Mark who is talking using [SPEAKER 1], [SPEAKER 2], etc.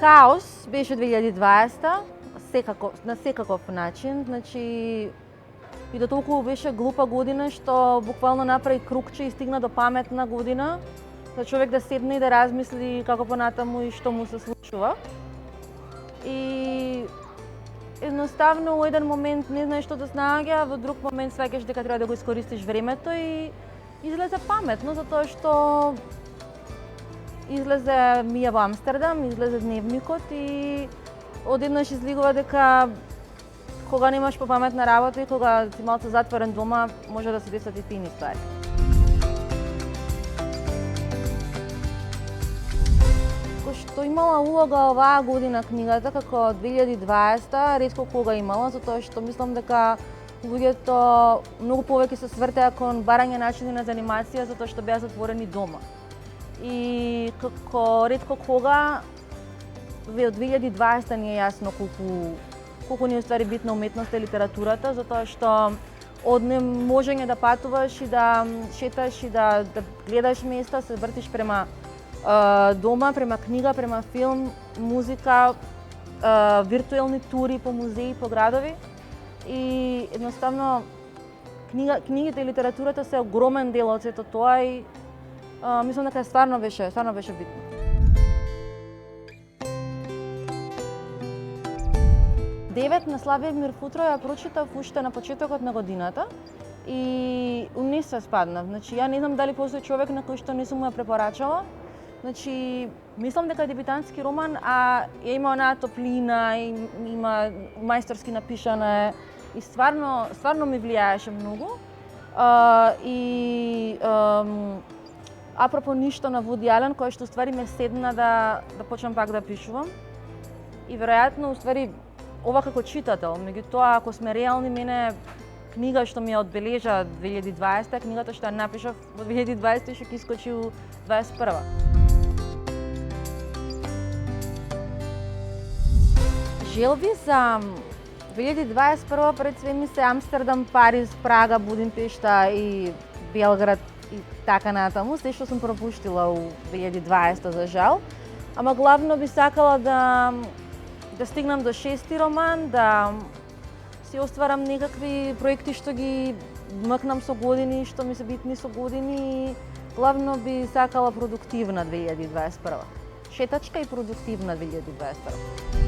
[SPEAKER 1] Хаос беше 2020 на секаков начин, значи и до толку беше глупа година што буквално направи кругче и стигна до паметна година, за човек да седне и да размисли како понатаму и што му се случува. И едноставно во еден момент не знаеш што да снаѓа, во друг момент сваќаш дека треба да го искористиш времето и излезе паметно затоа што излезе Мија во Амстердам, излезе дневникот и одеднаш излигува дека кога немаш попаметна работа и кога си малку затворен дома, може да се десат и фини ствари. Што имала улога оваа година книгата, како 2020, ретко кога имала, затоа што мислам дека луѓето многу повеќе се свртеа кон барање начини на занимација затоа што беа затворени дома. И како ретко кога ве од 2020 ни е јасно колку ни е ствари битна уметноста и литературата, затоа што од неможење да патуваш и да шеташ и да гледаш места, се вртиш према дома, према книга, према филм, музика, виртуелни тури по музеи, по градови. И едноставно книгите и литературата се огромен дел од сето тоа и мислам дека стварно беше битно. Девет на Славе Мирфутро ја прочитав уште на почетокот на годината и не се спаднав. Значи, ја не знам дали постои човек на кој што не сум ја препорачала. Значи, мислам дека е дебютантски роман, а ја има онаа топлина, има мајсторски напишана и стварно ми влијаеше многу. Апропо ништо на Вуди Ален, кој што ствари ме седна да почнам пак да пишувам. И веројатно, уствари, ова како читател, меѓутоа, ако сме реални, мене книга што ми ја одбележа 2020, книгата што ја напишав во 2020 што ќе искочи у 2021. Желби за 2021 пред све ми се Амстердам, Париз, Прага, Будимпешта и Белград и така натаму, се што сум пропуштила у 2020 за жал. Ама главно би сакала да стигнам до 6-ти роман, да си остварам некакви проекти што ги мкнам со години, што ми се битни со години. Главно би сакала продуктивна 2021. Шетачка и продуктивна 2021.